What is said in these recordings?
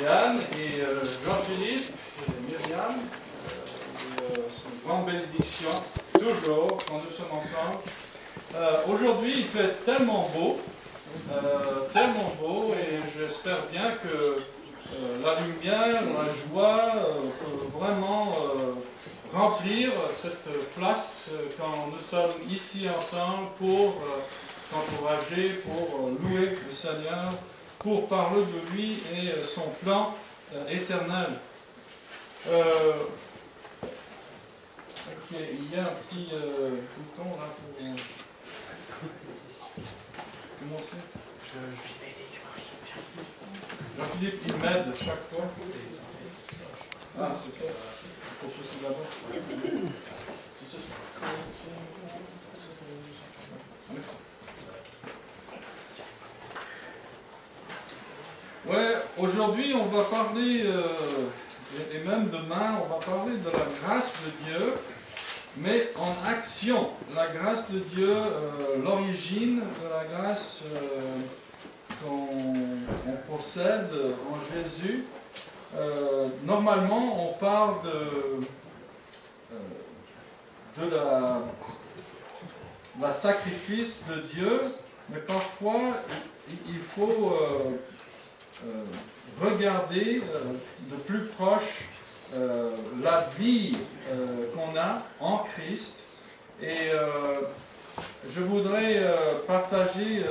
et Anne et Jean-Philippe et Myriam. C'est une grande bénédiction, toujours, quand nous sommes ensemble. Aujourd'hui, il fait tellement beau, et j'espère bien que la lumière, la joie peut vraiment remplir cette place quand nous sommes ici ensemble pour s'encourager, pour louer le Seigneur, pour parler de lui et son plan éternel. Ok, il y a un petit bouton là pour commencer. Jean-Philippe, il m'aide chaque fois. Ah, c'est ça. Il faut pousser d'abord. Merci. Ouais, aujourd'hui on va parler, et même demain, on va parler de la grâce de Dieu, mais en action. La grâce de Dieu, l'origine de la grâce qu'on possède en Jésus. Normalement, on parle de la sacrifice de Dieu, mais parfois il faut regarder de plus proche la vie qu'on a en Christ. Et je voudrais partager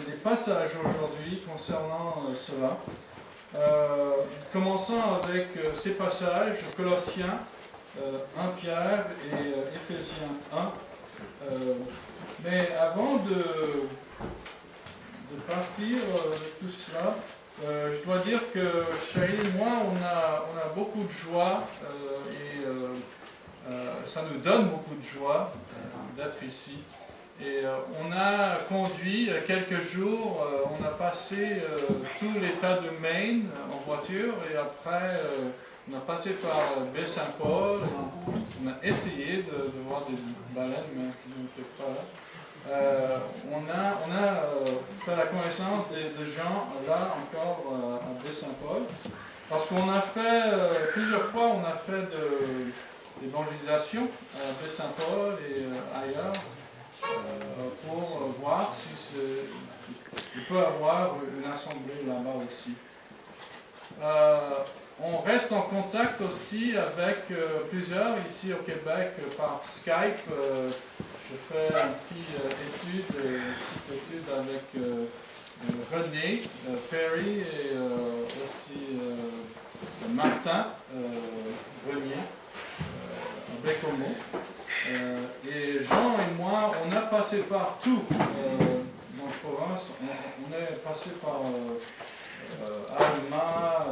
des passages aujourd'hui concernant cela. Commençons avec ces passages, Colossiens 1 Pierre et Éphésiens 1. Mais avant de partir de tout cela, je dois dire que Chérie et moi, on a beaucoup de joie et ça nous donne beaucoup de joie d'être ici. Et on a conduit quelques jours, on a passé tout l'État de Maine en voiture et après on a passé par Baie-Saint-Paul, on a essayé de voir des baleines, mais qui n'étaient pas là. On a fait la connaissance de gens là encore à Baie-Saint-Paul, parce qu'on a fait, plusieurs fois on a fait de l'évangélisation à Baie-Saint-Paul et ailleurs, pour voir si il peut y avoir une assemblée là-bas aussi. On reste en contact aussi avec plusieurs ici au Québec par Skype. Je fais une petite étude avec René, Perry et aussi Martin Renier, à Bécomo. Et Jean et moi, on a passé par tout dans la province. On est passé par Alma,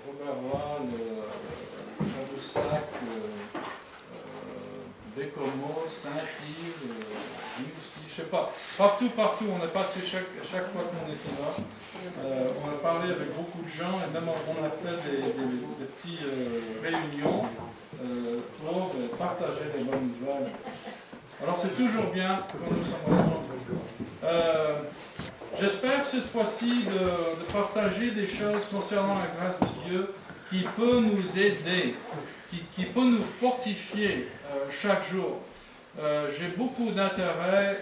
Roberval, Tadoussac, Bécomo, Saint-Yves, Rimouski, je sais pas. Partout, on a passé chaque fois qu'on était là. On a parlé avec beaucoup de gens et même on a fait des petites réunions pour partager les bonnes nouvelles. Alors c'est toujours bien quand nous sommes ensemble. J'espère cette fois-ci de partager des choses concernant la grâce de Dieu qui peut nous aider, qui peut nous fortifier chaque jour. J'ai beaucoup d'intérêt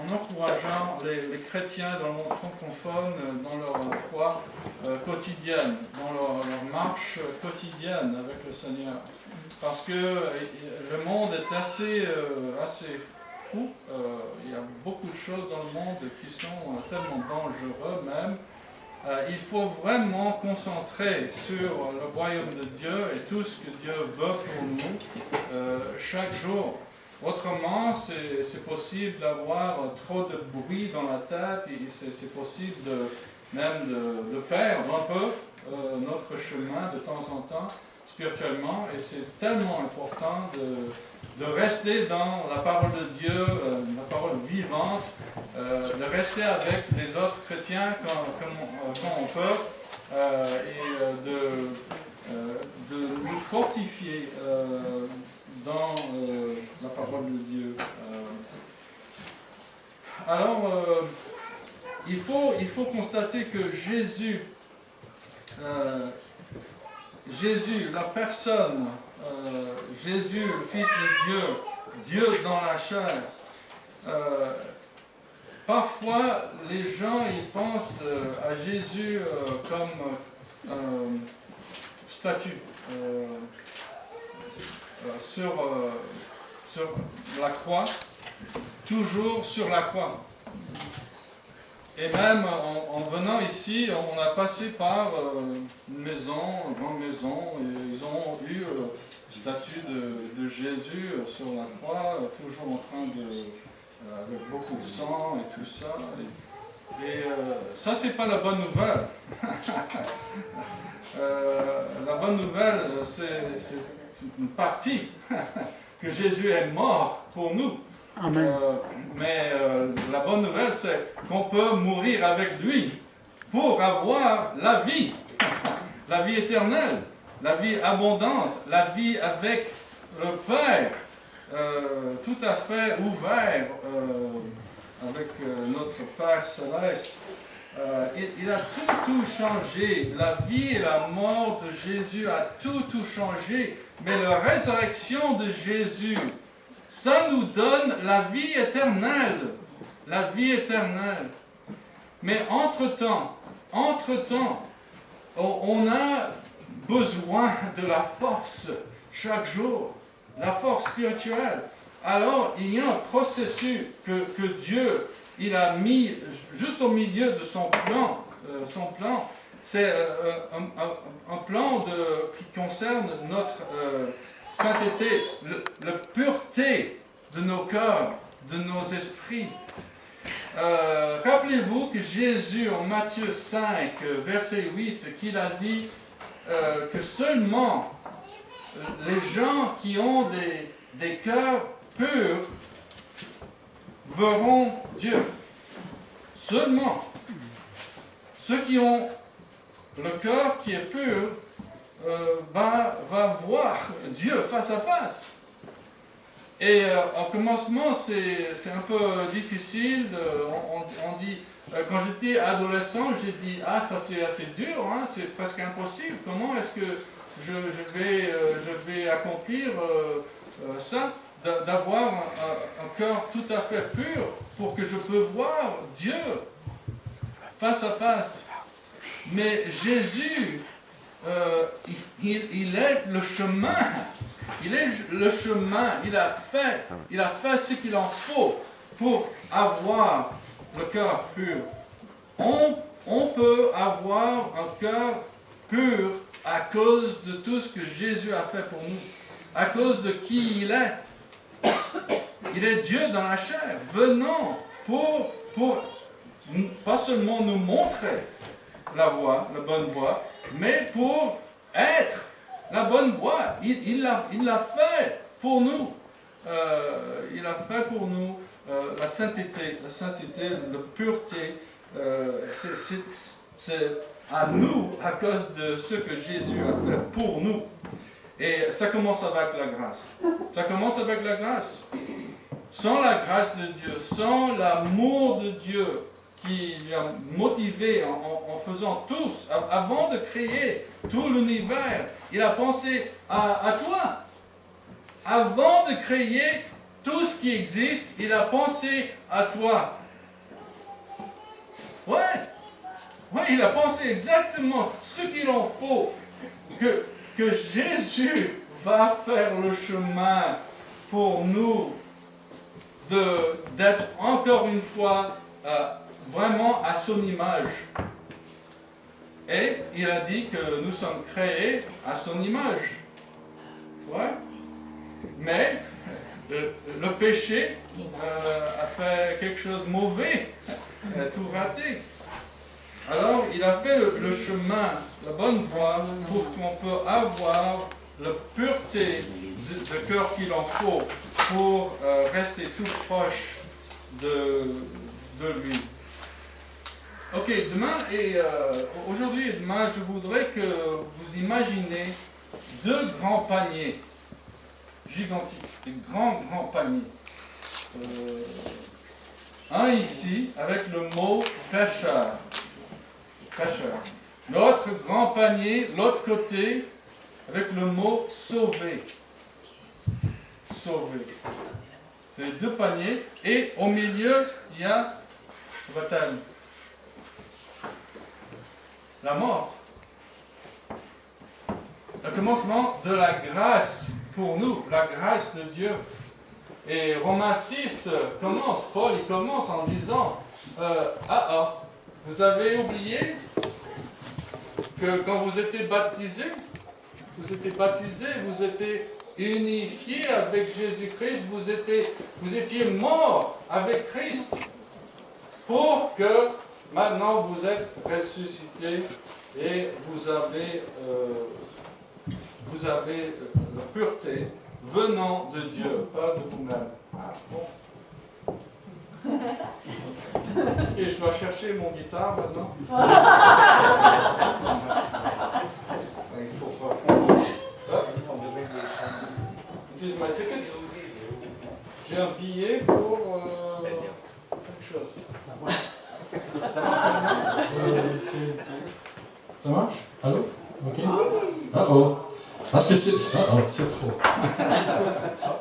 en encourageant les chrétiens dans le monde francophone dans leur foi quotidienne, dans leur marche quotidienne avec le Seigneur. Parce que le monde est assez fou. Il y a beaucoup de choses dans le monde qui sont tellement dangereuses même. Il faut vraiment concentrer sur le royaume de Dieu et tout ce que Dieu veut pour nous chaque jour. Autrement, c'est possible d'avoir trop de bruit dans la tête et c'est possible même de perdre un peu notre chemin de temps en temps spirituellement. Et c'est tellement important de rester dans la parole de Dieu, la parole vivante, de rester avec les autres chrétiens quand on peut et de nous fortifier dans la parole de Dieu. Alors, il faut constater que Jésus Jésus, la personne, Jésus, le Fils de Dieu, Dieu dans la chair, parfois les gens ils pensent à Jésus comme statue sur la croix, toujours sur la croix. Et même en venant ici, on a passé par une grande maison, et ils ont eu une statue de Jésus sur la croix, toujours en train avec beaucoup de sang et tout ça. Et ça, c'est pas la bonne nouvelle. La bonne nouvelle, c'est une partie que Jésus est mort pour nous. Amen. Mais la bonne nouvelle, c'est qu'on peut mourir avec lui pour avoir la vie éternelle, la vie abondante, la vie avec le Père, tout à fait ouvert avec notre Père céleste. Il a tout changé. La vie et la mort de Jésus a tout changé. Mais la résurrection de Jésus, ça nous donne la vie éternelle. La vie éternelle. Mais entre-temps, on a besoin de la force chaque jour. La force spirituelle. Alors, il y a un processus que Dieu il a mis juste au milieu de son plan. C'est un plan qui concerne notre sainteté, la pureté de nos cœurs, de nos esprits. Rappelez-vous que Jésus, en Matthieu 5, verset 8, qu'il a dit que seulement les gens qui ont des cœurs purs verront Dieu. Seulement ceux qui ont le cœur qui est pur va voir Dieu face à face. Et en commencement, c'est un peu difficile. On dit, quand j'étais adolescent, j'ai dit, ça c'est assez dur, hein, c'est presque impossible. Comment est-ce que je vais accomplir ça, d'avoir un cœur tout à fait pur pour que je peux voir Dieu face à face. Mais Jésus, il est le chemin. Il est le chemin. Il a fait ce qu'il en faut pour avoir le cœur pur. On peut avoir un cœur pur à cause de tout ce que Jésus a fait pour nous, à cause de qui il est. Il est Dieu dans la chair, venant pour pas seulement nous montrer la voie, la bonne voie, mais pour être la bonne voie. Il l'a fait pour nous. Il a fait pour nous la sainteté, la pureté. C'est à nous à cause de ce que Jésus a fait pour nous. Et ça commence avec la grâce. Ça commence avec la grâce. Sans la grâce de Dieu, sans l'amour de Dieu qui l'a motivé en faisant tous, avant de créer tout l'univers, il a pensé à toi. Avant de créer tout ce qui existe, il a pensé à toi. Ouais, il a pensé exactement ce qu'il en faut. Que Jésus va faire le chemin pour nous d'être encore une fois vraiment à son image. Et il a dit que nous sommes créés à son image. Ouais. Mais le péché a fait quelque chose de mauvais, tout raté. Alors, il a fait le chemin, la bonne voie, pour qu'on puisse avoir la pureté de cœur qu'il en faut pour rester tout proche de lui. Ok, demain et aujourd'hui et demain, je voudrais que vous imaginez deux grands paniers gigantiques, des grands paniers. Un ici avec le mot pécheur. L'autre grand panier, l'autre côté, avec le mot sauver. Sauver. C'est les deux paniers. Et au milieu, il y a le baptême. La mort. Le commencement de la grâce pour nous, la grâce de Dieu. Et Romains 6 commence, Paul il commence en disant vous avez oublié que quand vous étiez baptisés, vous étiez unifiés avec Jésus-Christ, vous étiez morts avec Christ pour que maintenant vous êtes ressuscités et vous avez la pureté venant de Dieu, pas de vous-même. Ah, bon. Et je dois chercher mon guitare maintenant. Il faut pas. This is my ticket. J'ai un billet pour quelque chose. Ça marche? Allô? Ok. Oh. Parce que c'est trop.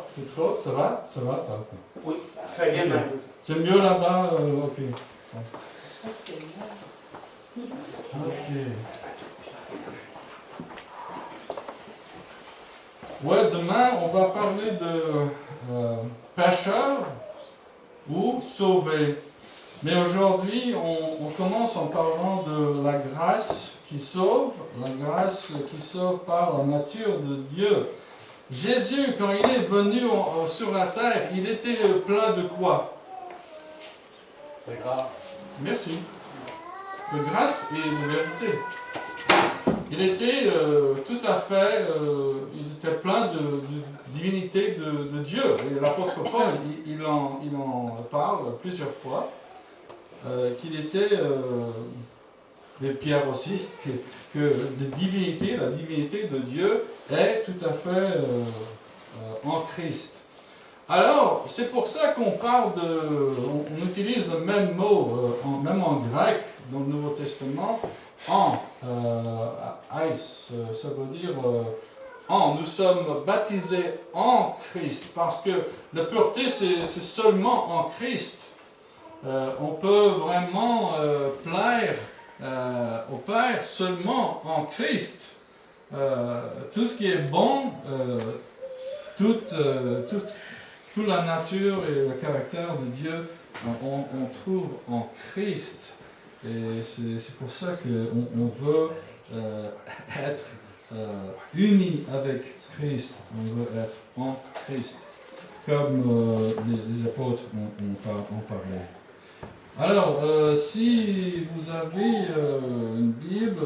C'est trop, ça va? Ça va? Oui, très bien. C'est mieux là-bas? Ok. Ok. Ouais, demain, on va parler de pécheur ou sauvé. Mais aujourd'hui, on commence en parlant de la grâce qui sauve par la nature de Dieu. Jésus, quand il est venu sur la terre, il était plein de quoi? De grâce. Merci. De grâce et de vérité. Il était tout à fait, il était plein de divinité de Dieu. Et l'apôtre Paul, il en parle plusieurs fois, qu'il était, et Pierre aussi, que la divinité de Dieu est tout à fait en Christ. Alors, c'est pour ça qu'on parle on utilise le même mot, même en grec, dans le Nouveau Testament, ça veut dire nous sommes baptisés en Christ, parce que la pureté c'est seulement en Christ. On peut vraiment plaire au Père seulement en Christ. Tout ce qui est bon, toute la nature et le caractère de Dieu, on trouve en Christ. Et c'est pour ça qu'on veut être unis avec Christ. On veut être en Christ. Comme les apôtres ont parlé. Alors, si vous avez une Bible,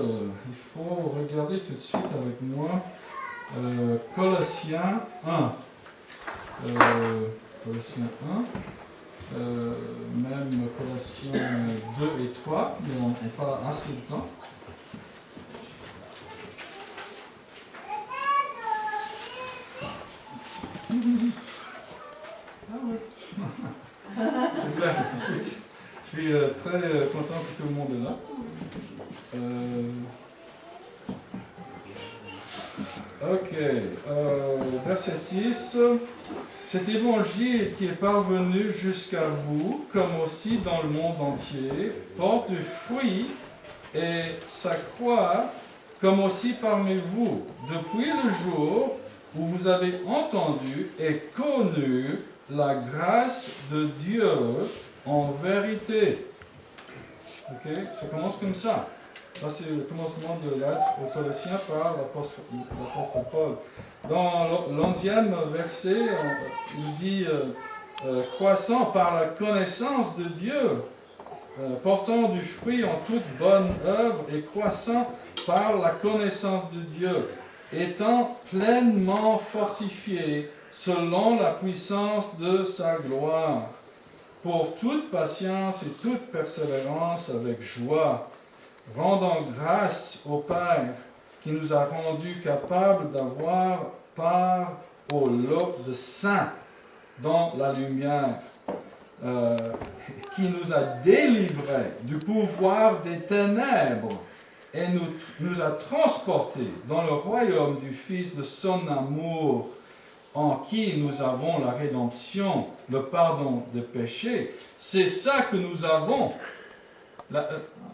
il faut regarder tout de suite avec moi Colossiens 1. Colossiens 1. Même Colossiens 2 et 3, mais on n'a pas assez de temps. Je suis très content que tout le monde est là. Ok, verset 6. Cet évangile qui est parvenu jusqu'à vous, comme aussi dans le monde entier, porte du fruit et s'accroît, comme aussi parmi vous, depuis le jour où vous avez entendu et connu la grâce de Dieu en vérité. Ok, ça commence comme ça. Ça, c'est le commencement de l'être aux Colossiens par l'apôtre Paul. Dans l'11e verset, il dit croissant par la connaissance de Dieu, portant du fruit en toute bonne œuvre et croissant par la connaissance de Dieu, étant pleinement fortifié selon la puissance de sa gloire, pour toute patience et toute persévérance avec joie, rendant grâce au Père qui nous a rendus capables d'avoir part au lot de saints dans la lumière, qui nous a délivrés du pouvoir des ténèbres et nous a transportés dans le royaume du Fils de son amour, en qui nous avons la rédemption, le pardon des péchés. C'est ça que nous avons.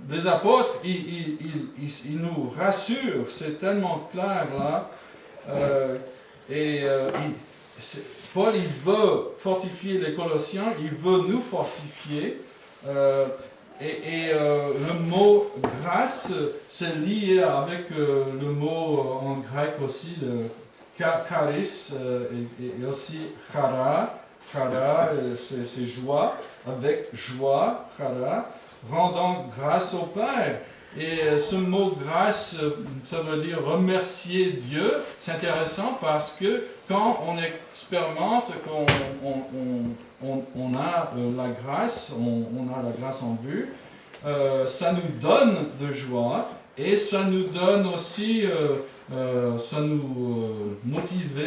Les apôtres, ils nous rassurent, c'est tellement clair là. Paul, il veut fortifier les Colossiens, il veut nous fortifier. Le mot grâce, c'est lié avec le mot en grec aussi, le charis, et aussi chara. Chara, c'est joie, avec joie, chara, rendant grâce au Père. Et ce mot grâce, ça veut dire remercier Dieu. C'est intéressant parce que quand on expérimente qu'on a la grâce, on a la grâce en vue, ça nous donne de joie et ça nous donne aussi, ça nous motive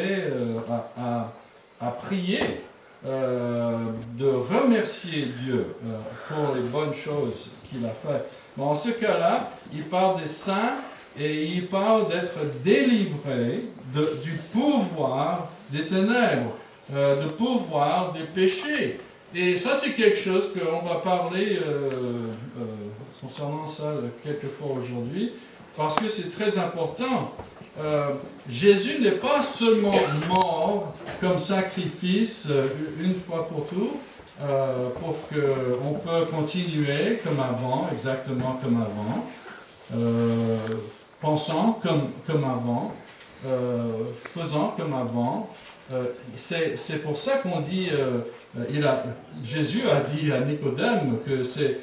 à prier, de remercier Dieu pour les bonnes choses qu'il a faites. Bon, en ce cas-là, il parle des saints et il parle d'être délivré du pouvoir des ténèbres, du pouvoir des péchés. Et ça, c'est quelque chose qu'on va parler concernant ça quelques fois aujourd'hui, parce que c'est très important. Jésus n'est pas seulement mort comme sacrifice une fois pour tout, pour qu'on peut continuer comme avant, exactement comme avant, pensant comme avant, faisant comme avant. C'est pour ça qu'on dit, Jésus a dit à Nicodème que c'est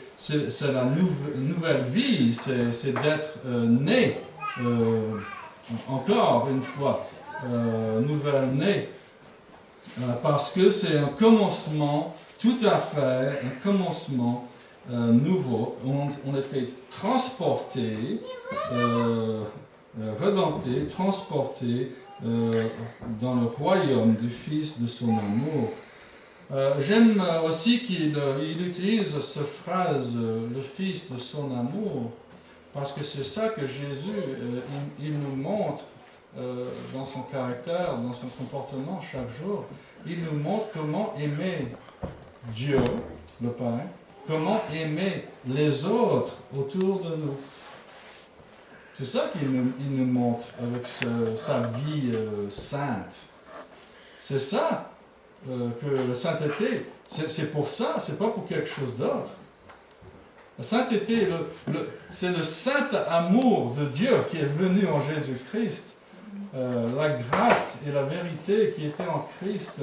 la nouvelle vie, c'est d'être né, encore une fois, nouvelle-né, parce que c'est un commencement tout à fait, un commencement nouveau. On était transportés, redemptés, transportés dans le royaume du Fils de son amour. J'aime aussi qu'il utilise cette phrase, le Fils de son amour, parce que c'est ça que Jésus, il nous montre dans son caractère, dans son comportement chaque jour. Il nous montre comment aimer Dieu, le Père, comment aimer les autres autour de nous. C'est ça qu'il nous montre avec sa vie sainte. C'est ça que la sainteté, c'est pour ça, c'est pas pour quelque chose d'autre. La sainteté, c'est le saint amour de Dieu qui est venu en Jésus-Christ. La grâce et la vérité qui étaient en Christ,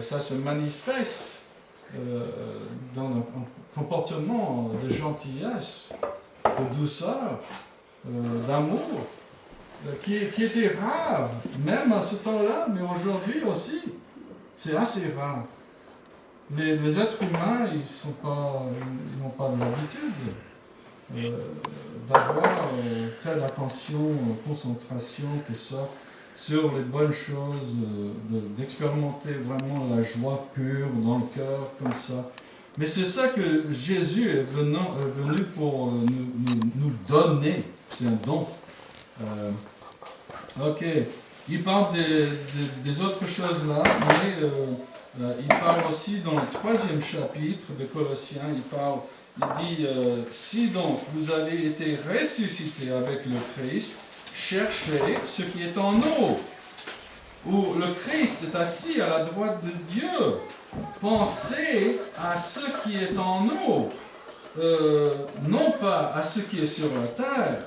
ça se manifeste dans un comportement de gentillesse, de douceur, d'amour, qui était rare, même à ce temps-là, mais aujourd'hui aussi. C'est assez rare. Les êtres humains, ils n'ont pas l'habitude d'avoir telle attention, concentration que ça sur les bonnes choses, d'expérimenter vraiment la joie pure dans le cœur comme ça. Mais c'est ça que Jésus est venu pour nous donner. C'est un don. Ok. Il parle des autres choses là, mais il parle aussi dans le 3e chapitre de Colossiens, il dit si donc vous avez été ressuscités avec le Christ, cherchez ce qui est en haut, où le Christ est assis à la droite de Dieu. Pensez à ce qui est en haut, non pas à ce qui est sur la terre,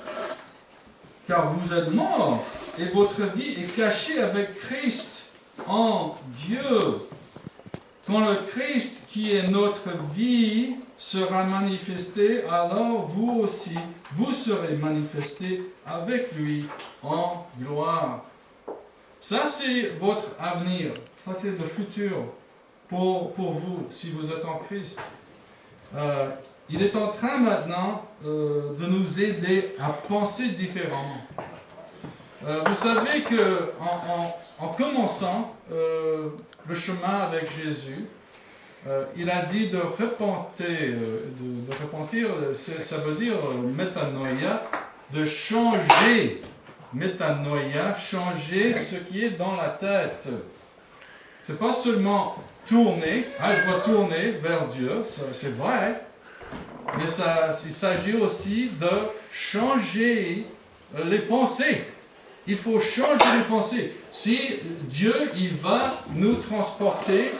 car vous êtes morts et votre vie est cachée avec Christ en Dieu. Quand le Christ qui est notre vie sera manifesté, alors vous aussi, vous serez manifestés avec lui en gloire. Ça, c'est votre avenir. Ça, c'est le futur pour vous, si vous êtes en Christ. Il est en train maintenant de nous aider à penser différemment. Vous savez qu'en commençant le chemin avec Jésus, il a dit de repentir, ça veut dire métanoïa, de changer, métanoïa, changer ce qui est dans la tête. C'est pas seulement tourner, je dois tourner vers Dieu, c'est vrai, mais il s'agit aussi de changer les pensées. Il faut changer les pensées. Si Dieu, il va nous transporter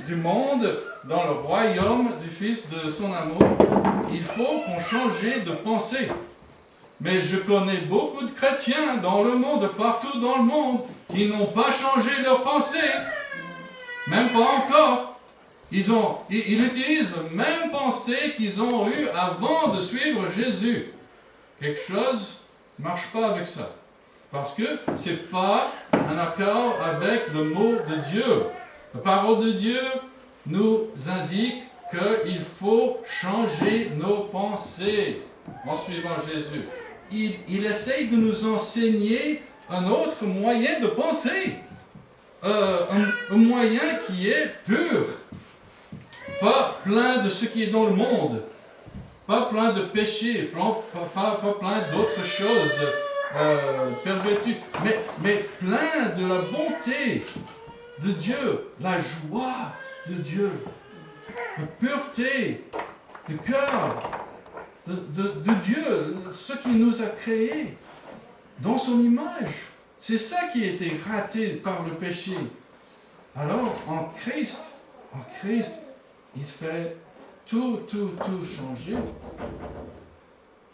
du monde dans le royaume du Fils de son amour, il faut qu'on change de pensée. Mais je connais beaucoup de chrétiens dans le monde, partout dans le monde, qui n'ont pas changé leur pensée. Même pas encore. Ils utilisent la même pensée qu'ils ont eue avant de suivre Jésus. Quelque chose ne marche pas avec ça. Parce que ce n'est pas un accord avec le mot de Dieu. La parole de Dieu nous indique qu'il faut changer nos pensées en suivant Jésus. Il essaye de nous enseigner un autre moyen de penser. Un moyen qui est pur. Pas plein de ce qui est dans le monde. Pas plein de péchés, pas plein d'autres choses perverties, mais plein de la bonté de Dieu, la joie de Dieu, la pureté du cœur de Dieu, ce qui nous a créés dans son image. C'est ça qui a été raté par le péché. Alors, en Christ, il fait tout changer.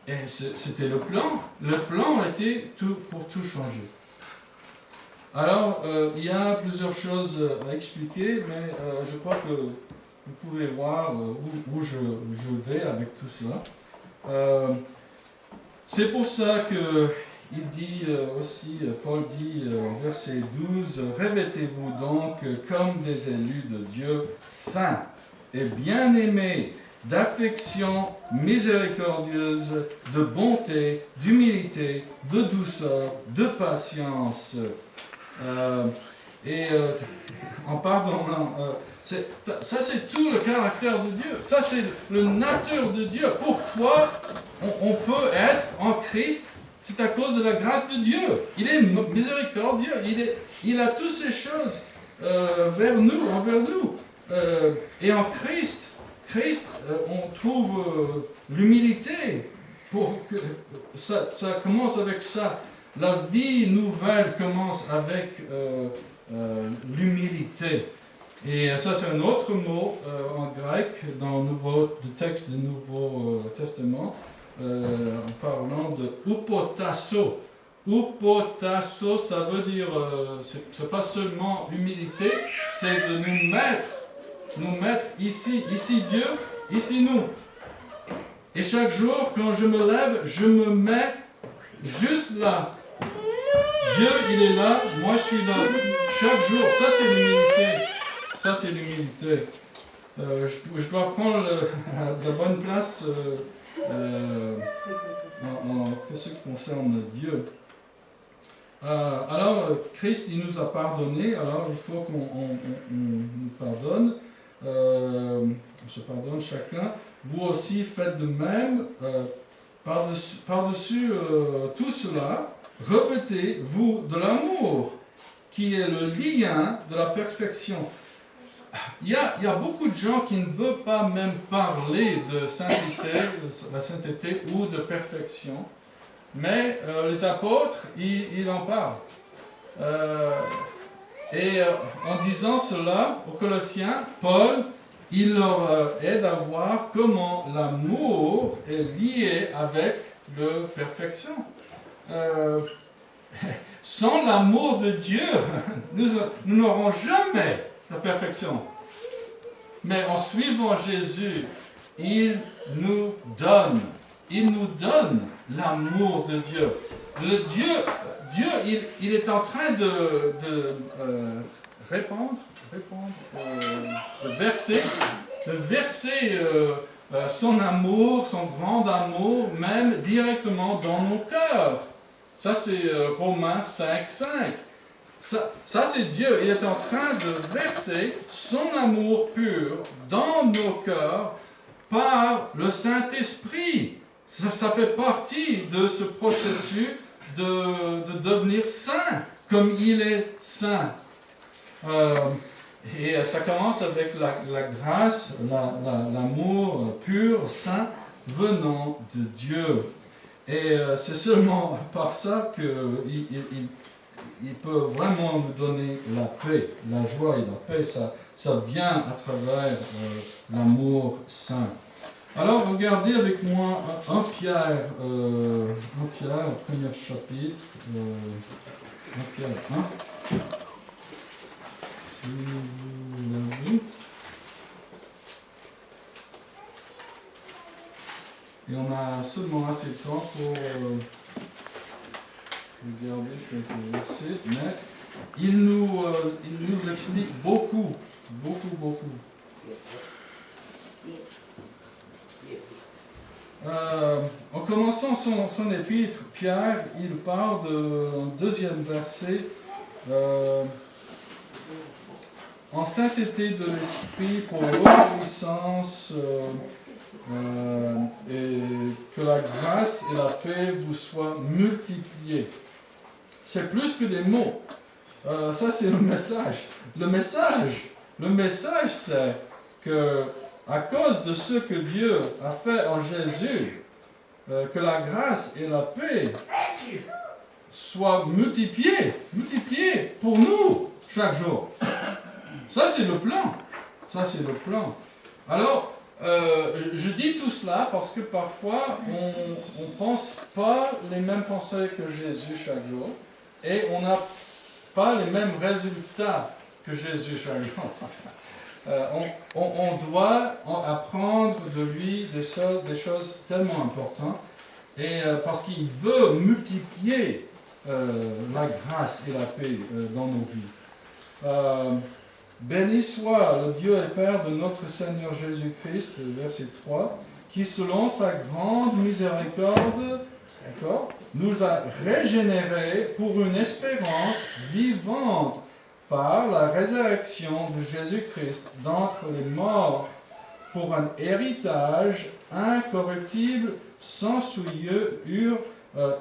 Et c'était le plan. Le plan était pour tout changer. Alors, il y a plusieurs choses à expliquer, mais je crois que vous pouvez voir où je vais avec tout cela. C'est pour ça que il dit aussi, Paul dit au verset 12, « Revêtez-vous donc comme des élus de Dieu saints et bien-aimés, d'affection miséricordieuse, de bonté, d'humilité, de douceur, de patience. » En pardonnant, ça c'est tout le caractère de Dieu. Ça c'est le nature de Dieu. Pourquoi on peut être en Christ? C'est à cause de la grâce de Dieu. Il est miséricordieux. Il a toutes ces choses envers nous. Et en Christ, on trouve l'humilité. Ça commence avec ça. La vie nouvelle commence avec l'humilité. Et ça, c'est un autre mot en grec dans le texte du Nouveau Testament, en parlant de upotasso. Upotasso, ça veut dire, c'est pas seulement humilité, c'est de nous mettre ici Dieu, ici nous. Et chaque jour, quand je me lève, je me mets juste là. Dieu, il est là, moi je suis là. Chaque jour, ça c'est l'humilité. Je dois prendre la bonne place en ce qui concerne Dieu. Alors, Christ, il nous a pardonné, alors il faut qu'on nous pardonne. On se pardonne chacun. Vous aussi faites de même. Par-dessus tout cela, revêtez-vous de l'amour, qui est le lien de la perfection. Il y a beaucoup de gens qui ne veulent pas même parler de sainteté, la sainteté ou de perfection, mais les apôtres, ils en parlent. En disant cela aux Colossiens, Paul, il leur aide à voir comment l'amour est lié avec la perfection. Sans l'amour de Dieu, nous n'aurons jamais la perfection. Mais en suivant Jésus, il nous donne l'amour de Dieu. Dieu, il est en train de verser son amour, son grand amour, même directement dans nos cœurs. Ça, c'est Romains 5:5. Ça c'est Dieu. Il est en train de verser son amour pur dans nos cœurs par le Saint-Esprit. Ça fait partie de ce processus de devenir saint, comme il est saint. Et ça commence avec la grâce, l'amour pur, saint, venant de Dieu. Et c'est seulement par ça qu'il peut vraiment nous donner la paix, la joie et la paix. Ça vient à travers l'amour saint. Alors, regardez avec moi 1 Pierre, le premier chapitre, 1 Pierre 1. Si vous l'avez. Et on a seulement assez de temps pour regarder quelques versets, mais il nous explique beaucoup. En commençant son épître, Pierre, il parle d'un deuxième verset. En sainteté de l'esprit pour l'obéissance et que la grâce et la paix vous soient multipliées. C'est plus que des mots. Ça, c'est le message. Le message, c'est que à cause de ce que Dieu a fait en Jésus, que la grâce et la paix soient multipliées pour nous chaque jour. Ça, c'est le plan. Alors, je dis tout cela parce que parfois, on ne pense pas les mêmes pensées que Jésus chaque jour et on n'a pas les mêmes résultats que Jésus chaque jour. On doit apprendre de lui des choses tellement importantes et parce qu'il veut multiplier la grâce et la paix dans nos vies. Béni soit le Dieu et Père de notre Seigneur Jésus-Christ, verset 3, qui selon sa grande miséricorde, nous a régénérés pour une espérance vivante par la résurrection de Jésus-Christ d'entre les morts, pour un héritage incorruptible, sans souillure,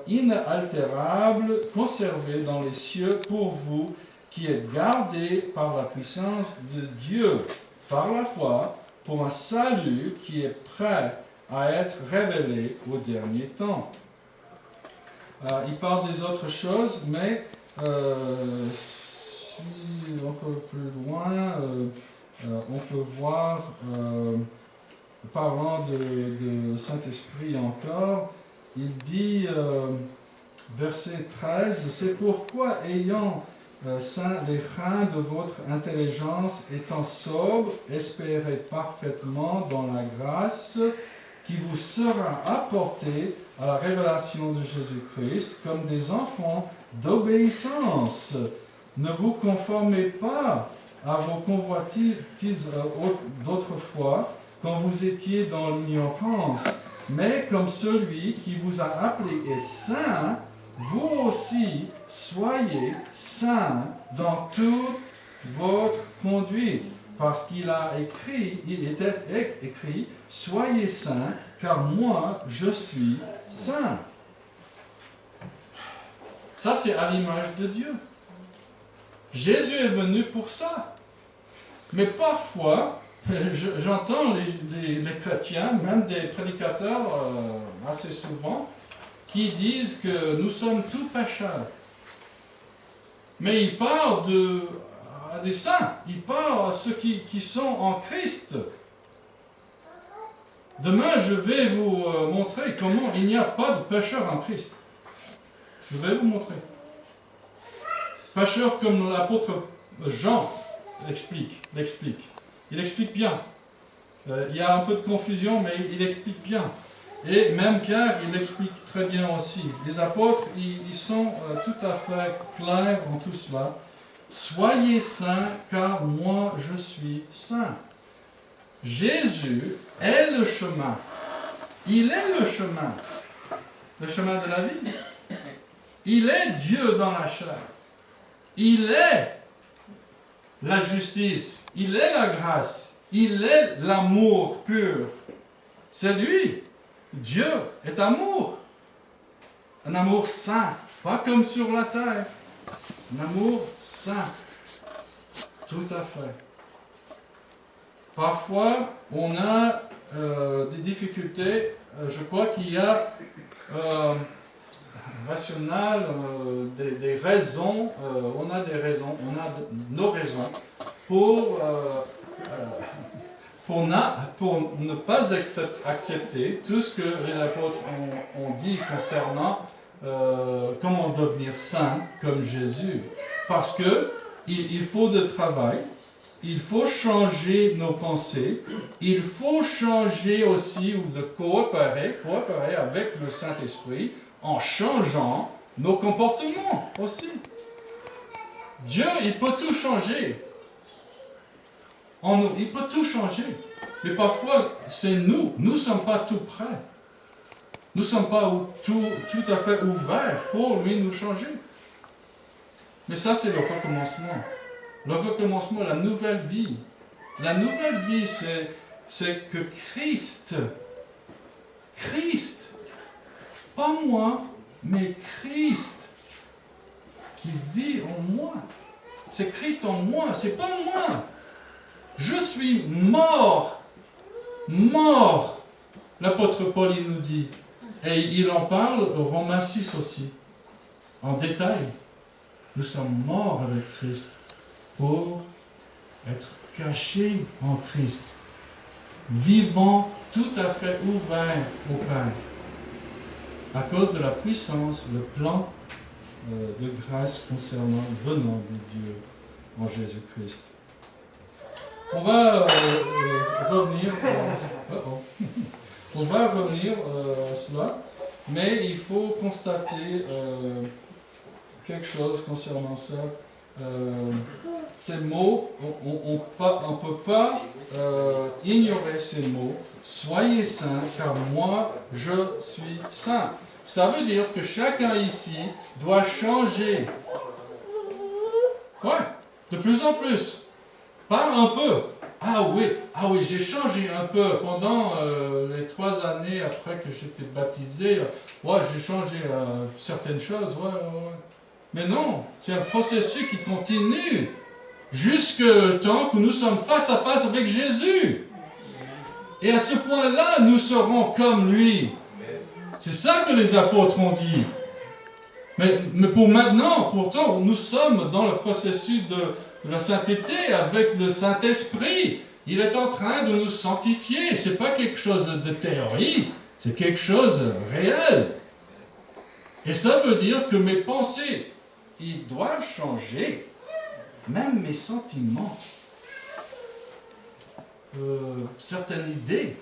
inaltérable, conservé dans les cieux pour vous, qui est gardé par la puissance de Dieu, par la foi, pour un salut qui est prêt à être révélé au dernier temps. Il parle des autres choses, mais si un peu plus loin, on peut voir, parlant de Saint-Esprit encore, il dit, verset 13, « C'est pourquoi, ayant saint les reins de votre intelligence, étant sobre, espérez parfaitement dans la grâce qui vous sera apportée à la révélation de Jésus-Christ comme des enfants d'obéissance. Ne vous conformez pas à vos convoitises d'autrefois, quand vous étiez dans l'ignorance, mais comme celui qui vous a appelé est saint, vous aussi soyez saints dans toute votre conduite, parce qu'il était écrit, soyez saints, car moi je suis saint. Ça, c'est à l'image de Dieu. Jésus est venu pour ça. Mais parfois, j'entends les chrétiens, même des prédicateurs assez souvent, qui disent que nous sommes tous pécheurs. Mais ils parlent à des saints, ils parlent à ceux qui sont en Christ. Demain, je vais vous montrer comment il n'y a pas de pécheurs en Christ. Je vais vous montrer. Pécheurs comme l'apôtre Jean l'explique. Il explique bien. Il y a un peu de confusion, mais il explique bien. Et même Pierre, il explique très bien aussi. Les apôtres, ils sont tout à fait clairs en tout cela. Soyez saints, car moi je suis saint. Jésus est le chemin. Il est le chemin. Le chemin de la vie. Il est Dieu dans la chair. Il est la justice. Il est la grâce. Il est l'amour pur. C'est lui. Dieu est amour. Un amour saint, pas comme sur la terre. Un amour saint. Tout à fait. Parfois, on a des difficultés. Je crois qu'il y a rationnel, des raisons. On a des raisons. On a nos raisons pour ne pas accepter tout ce que les apôtres ont dit concernant comment devenir saint comme Jésus. Parce que il faut de travail, il faut changer nos pensées, il faut changer aussi ou de coopérer avec le Saint-Esprit en changeant nos comportements aussi. Dieu, il peut tout changer. En nous, il peut tout changer. Mais parfois, c'est nous. Nous ne sommes pas tout prêts. Nous ne sommes pas tout à fait ouverts pour lui nous changer. Mais ça, c'est le recommencement. Le recommencement, la nouvelle vie. La nouvelle vie, c'est que Christ, pas moi, mais Christ, qui vit en moi. C'est Christ en moi, c'est pas moi. Je suis mort. L'apôtre Paul, il nous dit. Et il en parle au Romains 6 aussi, en détail. Nous sommes morts avec Christ pour être cachés en Christ, vivant tout à fait ouvert au Père, à cause de la puissance, le plan de grâce venant de Dieu en Jésus-Christ. On va revenir à cela, mais il faut constater quelque chose concernant ça. Ces mots, on ne peut pas ignorer ces mots. Soyez saints, car moi, je suis saint. Ça veut dire que chacun ici doit changer. Ouais, de plus en plus. Pas un peu. Ah oui, j'ai changé un peu pendant les 3 années après que j'étais baptisé. Ouais, j'ai changé certaines choses. Ouais. Mais non, c'est un processus qui continue jusqu'à le temps que nous sommes face à face avec Jésus. Et à ce point-là, nous serons comme lui. C'est ça que les apôtres ont dit. Mais pour maintenant, pourtant, nous sommes dans le processus de la sainteté avec le Saint-Esprit. Il est en train de nous sanctifier. Ce n'est pas quelque chose de théorie, c'est quelque chose de réel. Et ça veut dire que mes pensées, ils doivent changer. Même mes sentiments. Certaines idées.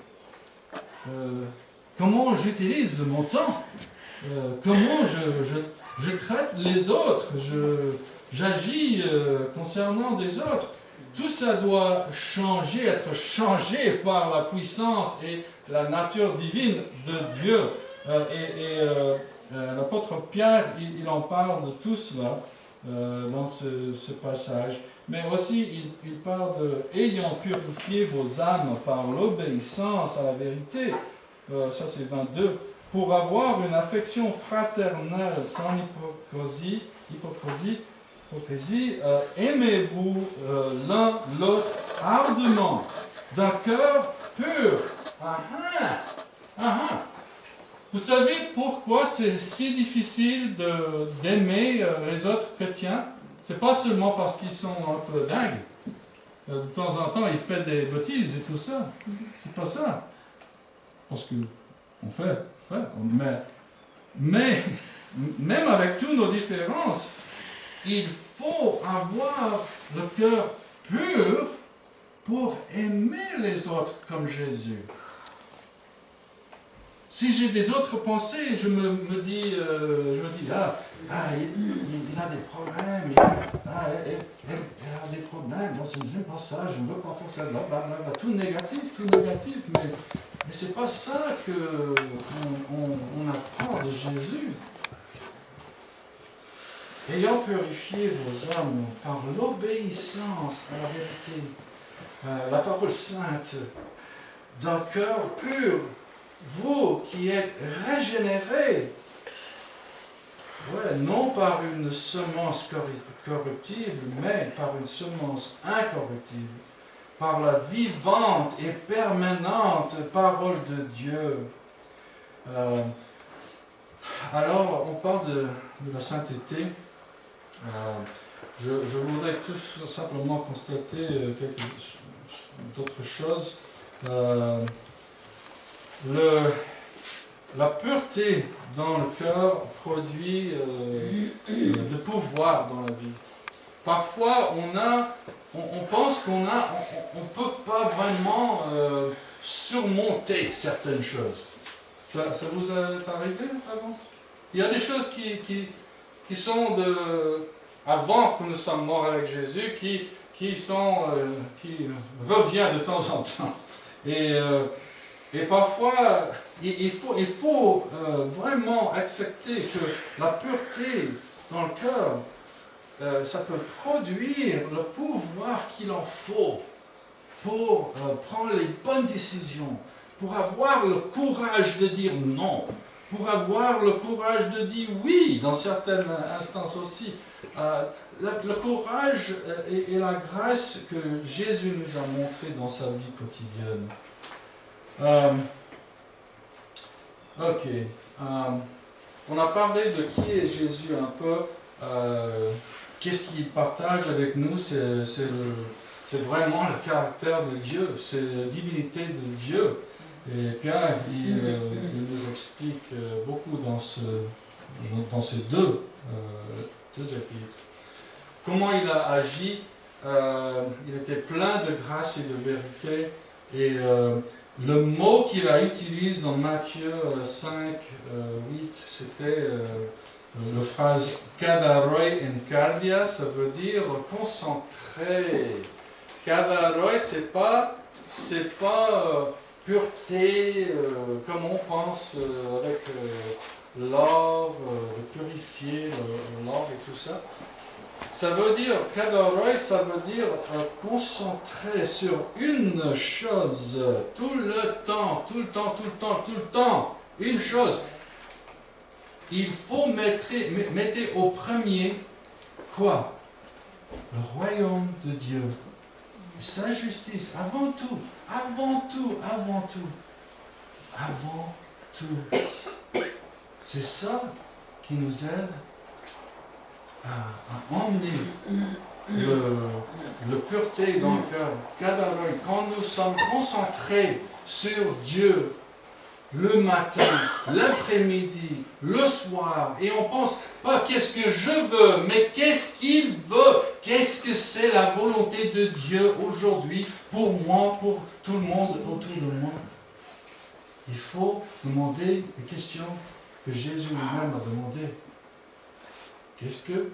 Comment j'utilise mon temps. Comment je traite les autres. J'agis concernant des autres. Tout ça doit changer, être changé par la puissance et la nature divine de Dieu. L'apôtre Pierre, il en parle de tout cela dans ce passage. Mais aussi, il parle de « ayant purifié vos âmes par l'obéissance à la vérité ». Ça, c'est 22. « Pour avoir une affection fraternelle sans hypocrisie, aimez-vous l'un l'autre ardemment, d'un cœur pur. » Vous savez pourquoi c'est si difficile d'aimer les autres chrétiens? C'est pas seulement parce qu'ils sont un peu dingues. De temps en temps, ils font des bêtises et tout ça. C'est pas ça. Parce que on fait. Mais même avec toutes nos différences, il faut avoir le cœur pur pour aimer les autres comme Jésus. Si j'ai des autres pensées, je me dis, il a des problèmes, elle a des problèmes, moi je n'aime pas ça, je ne veux pas faire ça, blablabla, tout négatif, mais c'est pas ça qu'on apprend de Jésus. Ayant purifié vos âmes par l'obéissance à la vérité, la parole sainte, d'un cœur pur. vous qui êtes régénérés, non par une semence corruptible, mais par une semence incorruptible, par la vivante et permanente parole de Dieu. Alors, on parle de la sainteté. Je voudrais tout simplement constater d'autres choses. La pureté dans le cœur produit de pouvoir dans la vie. Parfois, on pense qu'on ne peut pas vraiment surmonter certaines choses. Ça vous est arrivé avant? Il y a des choses qui sont avant que nous sommes morts avec Jésus, qui reviennent de temps en temps. Et parfois, il faut vraiment accepter que la pureté dans le cœur, ça peut produire le pouvoir qu'il en faut pour prendre les bonnes décisions, pour avoir le courage de dire non, pour avoir le courage de dire oui dans certaines instances aussi. Le courage et la grâce que Jésus nous a montré dans sa vie quotidienne. On a parlé de qui est Jésus un peu. Qu'est-ce qu'il partage avec nous? C'est vraiment le caractère de Dieu, c'est la divinité de Dieu. Et Pierre, il nous explique beaucoup dans ces deux épîtres. Comment il a agi, il était plein de grâce et de vérité. Et le mot qu'il a utilisé en Matthieu 5, 8, c'était la phrase kadaroi en cardia, ça veut dire concentré. Kadaroi, c'est pas pureté, comme on pense avec l'or, de purifier l'or et tout ça. Ça veut dire, kadaroi, ça veut dire concentrer sur une chose, tout le temps, une chose. Il faut mettre au premier, quoi? Le royaume de Dieu. Sa justice, avant tout. C'est ça qui nous aide à emmener le pureté dans le cœur. Quand nous sommes concentrés sur Dieu le matin, l'après-midi, le soir, et on pense pas qu'est-ce que je veux, mais qu'est-ce qu'il veut, qu'est-ce que c'est la volonté de Dieu aujourd'hui pour moi, pour tout le monde autour de moi. Il faut demander les questions que Jésus lui-même a demandées. Qu'est-ce que le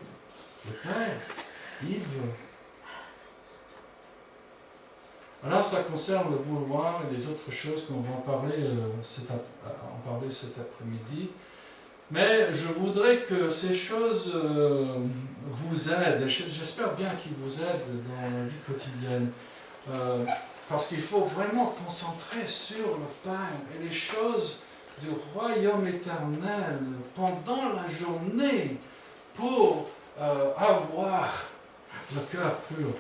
Père, il veut? Alors ça concerne le vouloir et les autres choses qu'on va en parler cet après-midi. Mais je voudrais que ces choses vous aident. J'espère bien qu'ils vous aident dans la vie quotidienne. Parce qu'il faut vraiment concentrer sur le pain et les choses du royaume éternel pendant la journée pour avoir le cœur pur.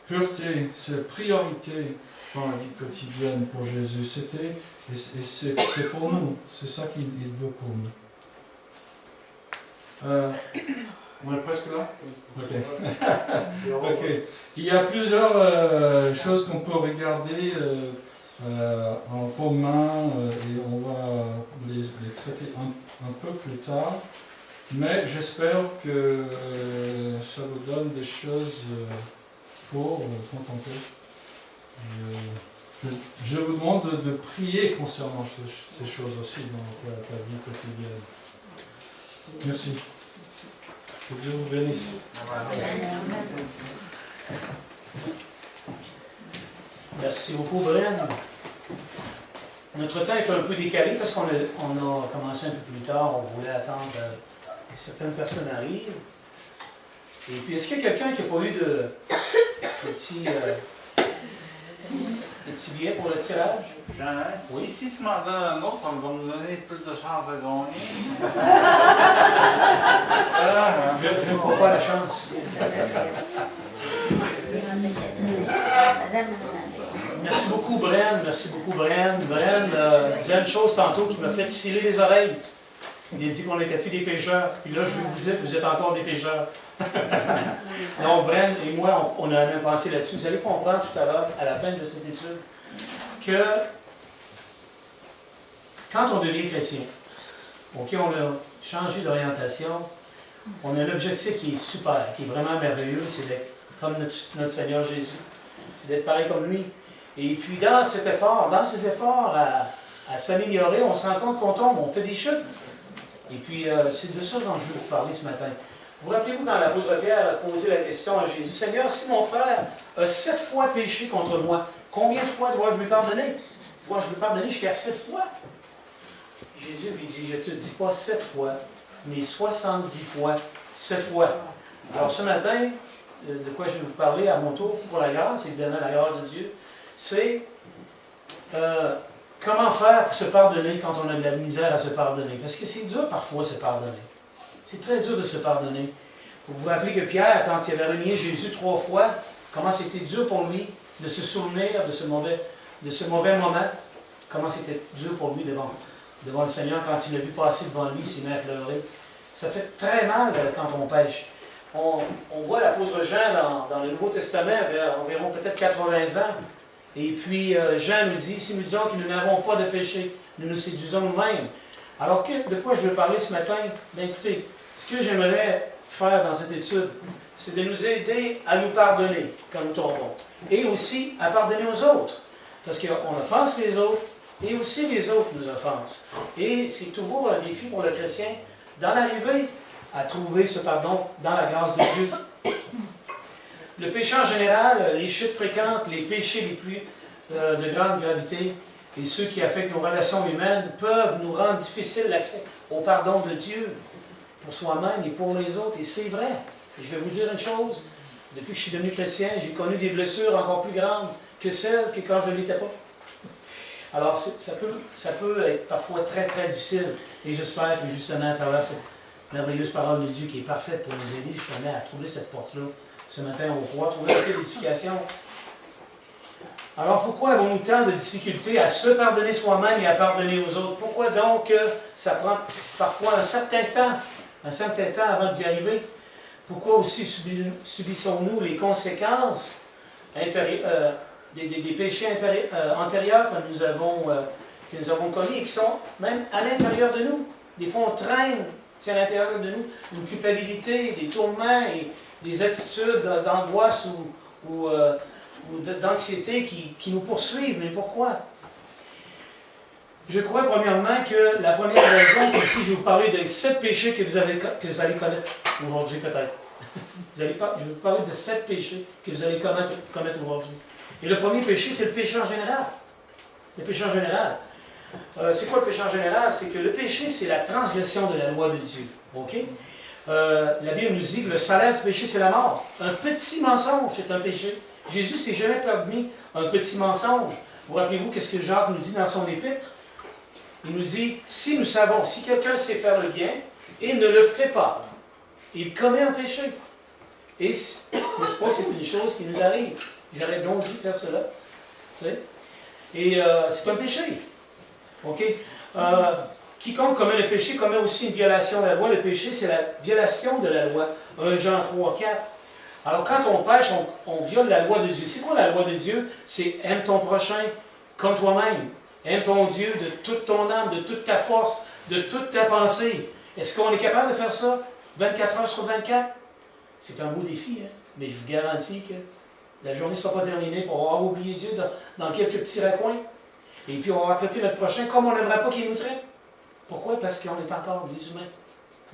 Pureté, c'est priorité dans la vie quotidienne pour Jésus. Et c'est pour nous. C'est ça qu'il veut pour nous. On est presque là? Ok. Ok. Il y a plusieurs choses qu'on peut regarder en Romains et on va les traiter un peu plus tard. Mais j'espère que ça vous donne des choses pour contempler. Je vous demande de prier concernant ces choses aussi dans ta vie quotidienne. Merci. Que Dieu vous bénisse. Merci beaucoup, Brian. Notre temps est un peu décalé parce qu'on a commencé un peu plus tard. On voulait attendre que certaines personnes arrivent. Et puis, est-ce qu'il y a quelqu'un qui n'a pas eu de petit des petits billets pour le tirage? Jean, Oui. si tu m'en donnes un autre, ça va me donner plus de chances de gagner. Je ne crois pas à la chance. Merci beaucoup, Bren. Merci beaucoup, Bren. Bren disait une chose tantôt qui m'a fait sciller les oreilles. Il a dit qu'on n'était plus des pécheurs. Puis là, je vous dis, vous êtes encore des pécheurs. Donc, Bren et moi, on a même pensé là-dessus. Vous allez comprendre tout à l'heure, à la fin de cette étude, que quand on devient chrétien, OK, on a changé d'orientation, on a un objectif qui est super, qui est vraiment merveilleux, c'est d'être comme notre Seigneur Jésus. C'est d'être pareil comme lui. Et puis dans cet effort, dans ces efforts à s'améliorer, on se rend compte qu'on tombe, on fait des chutes. Et puis c'est de ça dont je veux vous parler ce matin. Vous rappelez-vous quand l'apôtre Pierre a posé la question à Jésus, Seigneur, si mon frère a 7 fois péché contre moi, combien de fois dois-je lui pardonner? Dois-je lui pardonner jusqu'à 7 fois? Jésus lui dit, je ne te dis pas 7 fois, mais 70 fois, 7 fois. Alors ce matin, de quoi je vais vous parler à mon tour pour la grâce, évidemment la grâce de Dieu, c'est comment faire pour se pardonner quand on a de la misère à se pardonner. Parce que c'est dur parfois se pardonner. C'est très dur de se pardonner. Vous vous rappelez que Pierre, quand il avait renié Jésus 3 fois, comment c'était dur pour lui de se souvenir de ce mauvais moment, comment c'était dur pour lui devant le Seigneur, quand il l'a vu passer devant lui, il s'est mis à pleurer. Ça fait très mal quand on pêche. On voit l'apôtre Jean dans le Nouveau Testament, vers environ peut-être 80 ans. Et puis Jean nous dit, si nous disons que nous n'avons pas de péché, nous nous séduisons nous-mêmes. Alors de quoi je veux parler ce matin? Bien écoutez, ce que j'aimerais faire dans cette étude, c'est de nous aider à nous pardonner quand nous tombons. Et aussi à pardonner aux autres. Parce qu'on offense les autres, et aussi les autres nous offensent. Et c'est toujours un défi pour le chrétien d'en arriver à trouver ce pardon dans la grâce de Dieu. Le péché en général, les chutes fréquentes, les péchés les plus de grande gravité et ceux qui affectent nos relations humaines peuvent nous rendre difficile l'accès au pardon de Dieu pour soi-même et pour les autres. Et c'est vrai. Et je vais vous dire une chose, depuis que je suis devenu chrétien, j'ai connu des blessures encore plus grandes que celles que quand je ne l'étais pas. Alors, ça peut être parfois très, très difficile. Et j'espère que justement, à travers cette merveilleuse parole de Dieu qui est parfaite pour nous aider justement à trouver cette force-là, ce matin, on pourra trouver un peu d'édification. Alors, pourquoi avons-nous tant de difficultés à se pardonner soi-même et à pardonner aux autres? Pourquoi donc ça prend parfois un certain temps avant d'y arriver? Pourquoi aussi subissons-nous les conséquences des péchés antérieurs que nous avons commis et qui sont même à l'intérieur de nous? Des fois, on traîne à l'intérieur de nous une culpabilité, des tourments et des attitudes d'angoisse ou d'anxiété qui nous poursuivent. Mais pourquoi? Je crois premièrement que la première raison, ici je vais vous parler des 7 péchés que vous allez connaître aujourd'hui peut-être. Je vais vous parler de 7 péchés que vous allez commettre aujourd'hui. Et le premier péché, c'est le péché en général. Le péché en général. C'est quoi le péché en général? C'est que le péché, c'est la transgression de la loi de Dieu. OK? La Bible nous dit que le salaire du péché, c'est la mort. Un petit mensonge, c'est un péché. Jésus ne s'est jamais permis un petit mensonge. Vous rappelez-vous qu'est-ce que Jacques nous dit dans son épître? Il nous dit, si quelqu'un sait faire le bien et ne le fait pas, il commet un péché. Et n'est-ce pas que c'est une chose qui nous arrive? J'aurais donc dû faire cela. Tu sais? Et c'est un péché. OK? Quiconque commet le péché commet aussi une violation de la loi. Le péché, c'est la violation de la loi. 1 Jean 3, 4. Alors, quand on pêche, on viole la loi de Dieu. C'est quoi la loi de Dieu? C'est aime ton prochain comme toi-même. Aime ton Dieu de toute ton âme, de toute ta force, de toute ta pensée. Est-ce qu'on est capable de faire ça 24 heures sur 24? C'est un beau défi, hein? Mais je vous garantis que la journée ne sera pas terminée pour avoir oublié Dieu dans quelques petits recoins. Et puis, on va traiter notre prochain comme on n'aimerait pas qu'il nous traite. Pourquoi? Parce qu'on est encore des humains.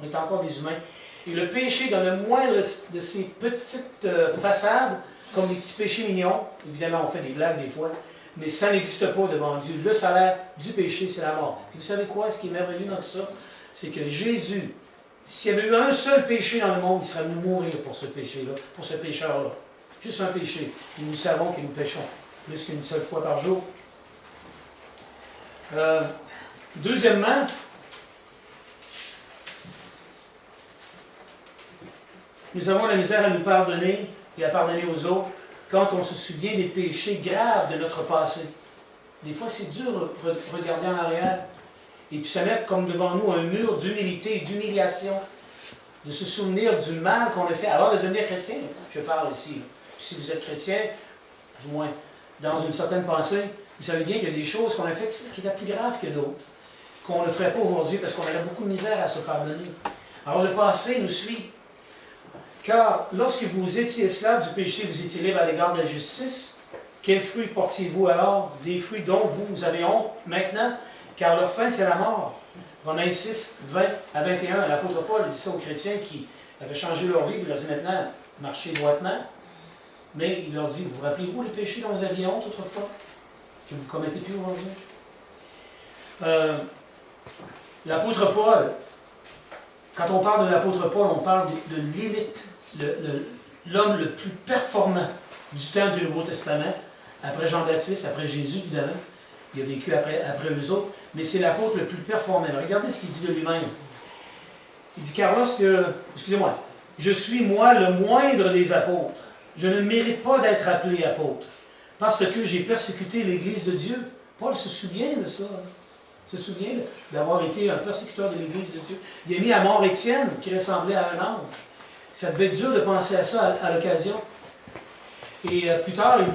On est encore des humains. Et le péché, dans le moindre de ces petites façades, comme les petits péchés mignons, évidemment, on fait des blagues des fois, mais ça n'existe pas devant Dieu. Le salaire du péché, c'est la mort. Et vous savez quoi? Ce qui est merveilleux dans tout ça, c'est que Jésus, s'il y avait eu un seul péché dans le monde, il serait venu mourir pour ce péché-là, pour ce pécheur-là. Juste un péché. Et nous savons que nous péchons. plus qu'une seule fois par jour. Deuxièmement, nous avons la misère à nous pardonner et à pardonner aux autres quand on se souvient des péchés graves de notre passé. Des fois, c'est dur de regarder en arrière et puis se mettre comme devant nous un mur d'humilité et d'humiliation, de se souvenir du mal qu'on a fait avant de devenir chrétien. Je parle ici. Si vous êtes chrétien, du moins dans une certaine pensée, vous savez bien qu'il y a des choses qu'on a faites qui étaient plus graves que d'autres, qu'on ne ferait pas aujourd'hui parce qu'on aurait beaucoup de misère à se pardonner. Alors le passé nous suit. Car lorsque vous étiez esclaves du péché, vous étiez libres à l'égard de la justice. Quels fruits portiez-vous alors? Des fruits dont vous avez honte maintenant, car leur fin c'est la mort. Romains 6, 20 à 21, l'apôtre Paul dit ça aux chrétiens qui avaient changé leur vie, il leur dit maintenant, marchez droitement. Mais il leur dit, vous rappelez-vous les péchés dont vous aviez honte autrefois, que vous ne commettez plus aujourd'hui? L'apôtre Paul, quand on parle de l'apôtre Paul, on parle de l'élite, l'homme le plus performant du temps du Nouveau Testament, après Jean-Baptiste, après Jésus évidemment, il a vécu après eux autres, mais c'est l'apôtre le plus performant. Regardez ce qu'il dit de lui-même. Il dit, car lorsque, excusez-moi, je suis moi le moindre des apôtres, je ne mérite pas d'être appelé apôtre, parce que j'ai persécuté l'Église de Dieu. Paul se souvient de ça. Il se souvient d'avoir été un persécuteur de l'Église de Dieu. Il a mis à mort Étienne, qui ressemblait à un ange. Ça devait être dur de penser à ça à l'occasion. Et plus tard, il